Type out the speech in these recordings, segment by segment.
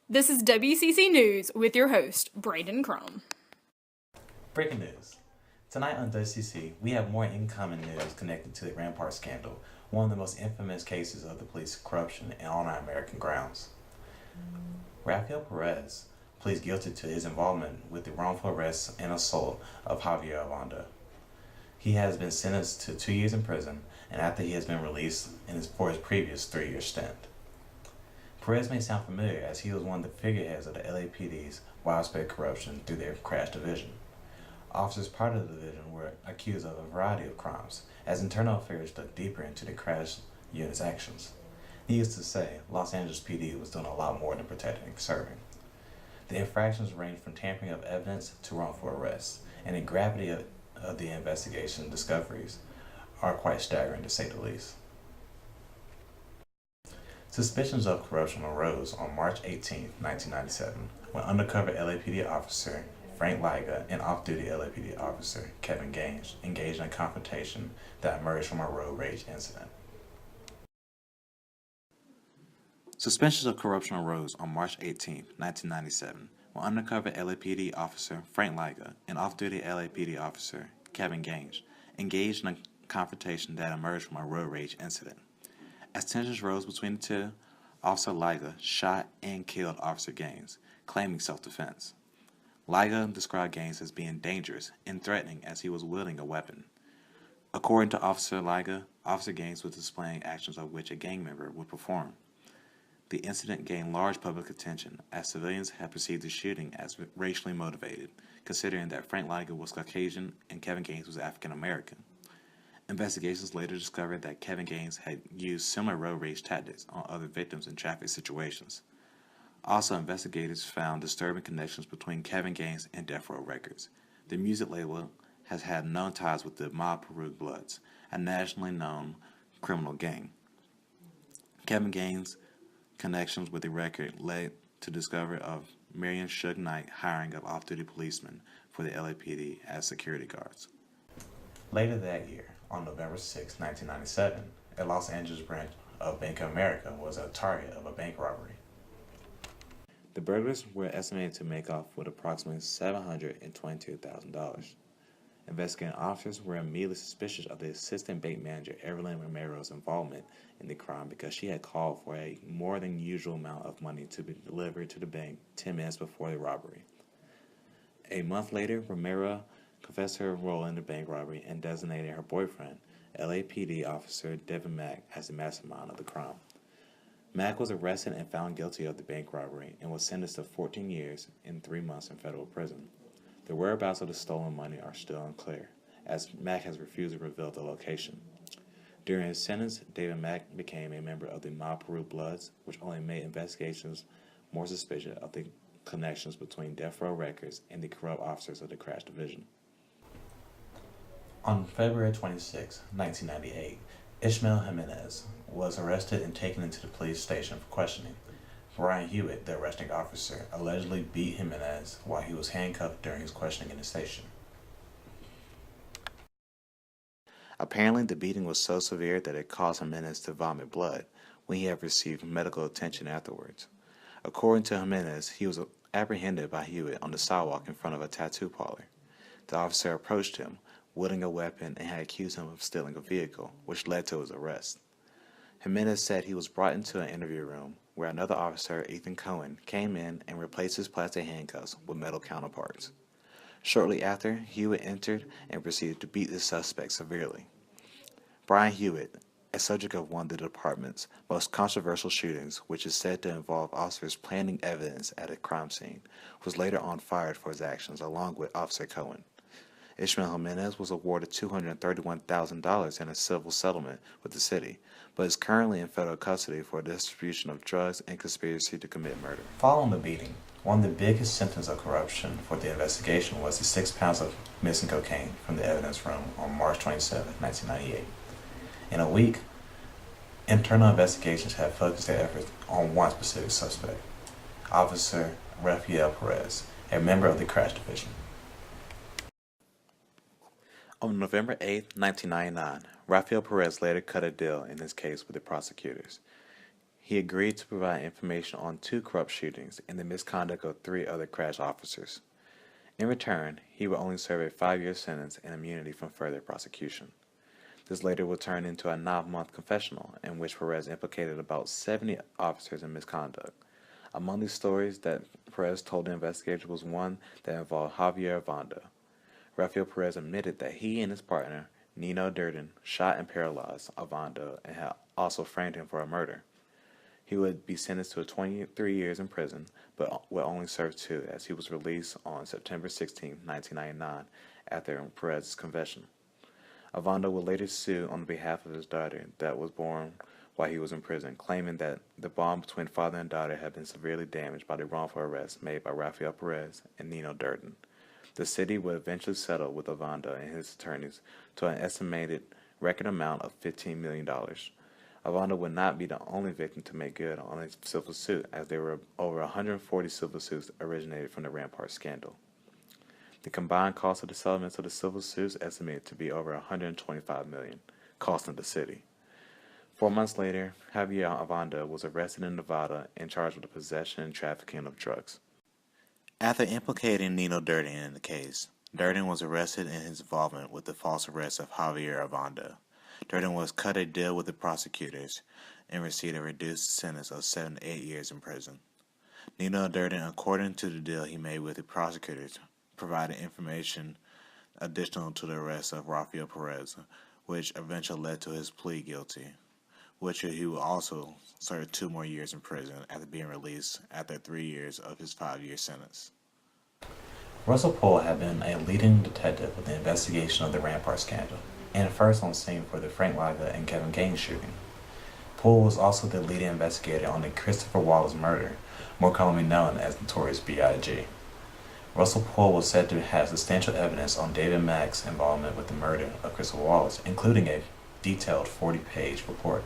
This is WCC News with your host, Brandon Crum. Breaking news. Tonight on WCC, we have more incoming news connected to the Rampart scandal, one of the most infamous cases of the police corruption on our American grounds. Rafael Perez pleads guilty to his involvement with the wrongful arrest and assault of Javier Aranda. He has been sentenced to 2 years in prison, and after he has been released for his previous 3-year stint. Perez may sound familiar as he was one of the figureheads of the LAPD's widespread corruption through their crash division. Officers part of the division were accused of a variety of crimes, as internal affairs dug deeper into the crash unit's actions. Needless to say, Los Angeles PD was doing a lot more than protecting and serving. The infractions ranged from tampering of evidence to wrongful arrests, and the gravity of the investigation discoveries are quite staggering to say the least. Suspicions of corruption arose on March 18, 1997, when undercover LAPD officer Frank Liga and off-duty LAPD officer Kevin Gaines engaged in a confrontation that emerged from a road rage incident. Suspicions of corruption arose on March 18, 1997, when undercover LAPD officer Frank Liga and off-duty LAPD officer Kevin Gaines engaged in a confrontation that emerged from a road rage incident. As tensions rose between the two, Officer Liga shot and killed Officer Gaines, claiming self-defense. Liga described Gaines as being dangerous and threatening as he was wielding a weapon. According to Officer Liga, Officer Gaines was displaying actions of which a gang member would perform. The incident gained large public attention as civilians had perceived the shooting as racially motivated, considering that Frank Liga was Caucasian and Kevin Gaines was African American. Investigations later discovered that Kevin Gaines had used similar road rage tactics on other victims in traffic situations. Also, investigators found disturbing connections between Kevin Gaines and Death Row Records. The music label has had known ties with the Mob Peru Bloods, a nationally known criminal gang. Kevin Gaines' connections with the record led to discovery of Marion Suge Knight hiring of off-duty policemen for the LAPD as security guards. Later that year, on November 6, 1997, a Los Angeles branch of Bank of America was a target of a bank robbery. The burglars were estimated to make off with approximately $722,000. Investigating officers were immediately suspicious of the assistant bank manager Evelyn Romero's involvement in the crime because she had called for a more than usual amount of money to be delivered to the bank 10 minutes before the robbery. A month later, Romero confessed her role in the bank robbery and designated her boyfriend, LAPD officer Devin Mack, as the mastermind of the crime. Mack was arrested and found guilty of the bank robbery and was sentenced to 14 years and 3 months in federal prison. The whereabouts of the stolen money are still unclear, as Mack has refused to reveal the location. During his sentence, David Mack became a member of the Mob Peru Bloods, which only made investigations more suspicious of the connections between Death Row Records and the corrupt officers of the crash division. On February 26, 1998, Ishmael Jimenez was arrested and taken into the police station for questioning. Brian Hewitt, the arresting officer, allegedly beat Jimenez while he was handcuffed during his questioning in the station. Apparently, the beating was so severe that it caused Jimenez to vomit blood when he had received medical attention afterwards. According to Jimenez, he was apprehended by Hewitt on the sidewalk in front of a tattoo parlor. The officer approached him, wielding a weapon, and had accused him of stealing a vehicle, which led to his arrest. Jimenez said he was brought into an interview room where another officer, Ethan Cohen, came in and replaced his plastic handcuffs with metal counterparts. Shortly after, Hewitt entered and proceeded to beat the suspect severely. Brian Hewitt, a subject of one of the department's most controversial shootings, which is said to involve officers planting evidence at a crime scene, was later on fired for his actions along with Officer Cohen. Ishmael Jimenez was awarded $231,000 in a civil settlement with the city, but is currently in federal custody for distribution of drugs and conspiracy to commit murder. Following the beating, one of the biggest symptoms of corruption for the investigation was the 6 pounds of missing cocaine from the evidence room on March 27, 1998. In a week, internal investigations have focused their efforts on one specific suspect, Officer Rafael Perez, a member of the crash division. On November 8, 1999, Rafael Perez later cut a deal in his case with the prosecutors. He agreed to provide information on 2 corrupt shootings and the misconduct of 3 other crash officers. In return, he would only serve a 5-year sentence and immunity from further prosecution. This later would turn into a 9-month confessional in which Perez implicated about 70 officers in misconduct. Among these stories that Perez told the investigators was one that involved Javier Avanda. Rafael Perez admitted that he and his partner, Nino Durden, shot and paralyzed Avanda and had also framed him for a murder. He would be sentenced to 23 years in prison, but would only serve 2 as he was released on September 16, 1999, after Perez's confession. Avanda would later sue on behalf of his daughter that was born while he was in prison, claiming that the bond between father and daughter had been severely damaged by the wrongful arrest made by Rafael Perez and Nino Durden. The city would eventually settle with Avanda and his attorneys to an estimated record amount of $15 million. Avanda would not be the only victim to make good on a civil suit, as there were over 140 civil suits originated from the Rampart scandal. The combined cost of the settlements of the civil suits estimated to be over $125 million, costing the city. 4 months later, Javier Avanda was arrested in Nevada and charged with the possession and trafficking of drugs. After implicating Nino Durden in the case, Durden was arrested in his involvement with the false arrest of Javier Avanda. Durden was cut a deal with the prosecutors and received a reduced sentence of 7 to 8 years in prison. Nino Durden, according to the deal he made with the prosecutors, provided information additional to the arrest of Rafael Perez, which eventually led to his plea guilty, which he would also serve 2 more years in prison after being released after 3 years of his 5-year sentence. Russell Pohl had been a leading detective with the investigation of the Rampart scandal, and first on scene for the Frank Liga and Kevin Gaines shooting. Pohl was also the leading investigator on the Christopher Wallace murder, more commonly known as Notorious B.I.G. Russell Pohl was said to have substantial evidence on David Mack's involvement with the murder of Christopher Wallace, including a detailed 40-page report.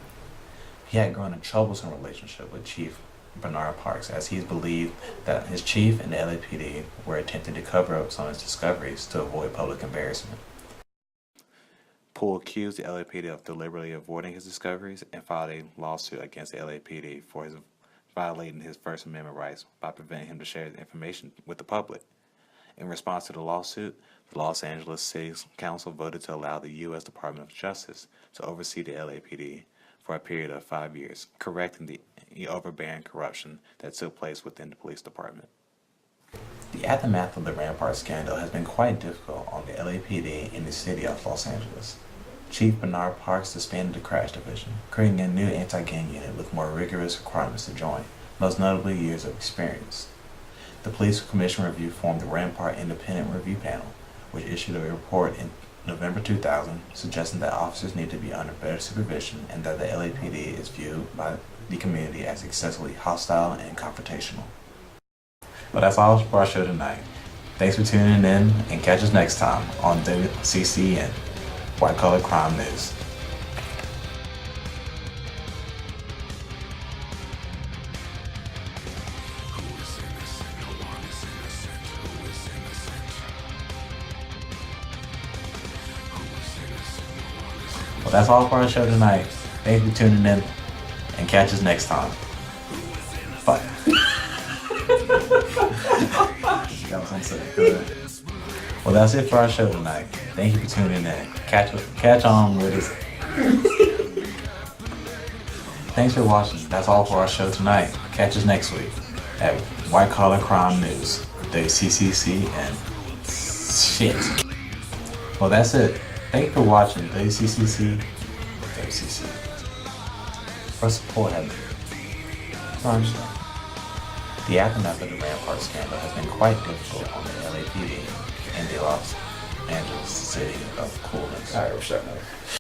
He had grown a troublesome relationship with Chief Bernard Parks, as he believed that his chief and the LAPD were attempting to cover up some of his discoveries to avoid public embarrassment. Pohl accused the LAPD of deliberately avoiding his discoveries and filed a lawsuit against the LAPD for his violating his First Amendment rights by preventing him to share his information with the public. In response to the lawsuit, the Los Angeles City Council voted to allow the U.S. Department of Justice to oversee the LAPD for a period of 5 years, correcting the overbearing corruption that took place within the police department. The aftermath of the Rampart scandal has been quite difficult on the LAPD in the city of Los Angeles. Chief Bernard Parks disbanded the crash division, creating a new anti-gang unit with more rigorous requirements to join, most notably years of experience. The Police Commission Review formed the Rampart Independent Review Panel, which issued a report in November 2000 suggesting that officers need to be under better supervision and that the LAPD is viewed by the community as excessively hostile and confrontational. Well, that's all for our show tonight. Thanks for tuning in, and catch us next time on WCCN, White Collar Crime News. Well, that's all for our show tonight. Thanks for tuning in, and catch us next time. Bye. Well, that's it for our show tonight. Thank you for tuning in. Catch on with us. Thanks for watching. That's all for our show tonight. Catch us next week at White Collar Crime News, WCCC, and shit. Well, that's it. Thank you for watching WCCC, WCC. For support, the aftermath of the Rampart scandal has been quite difficult on the LAPD and the Los Angeles city of coolness. Alright, we're starting over.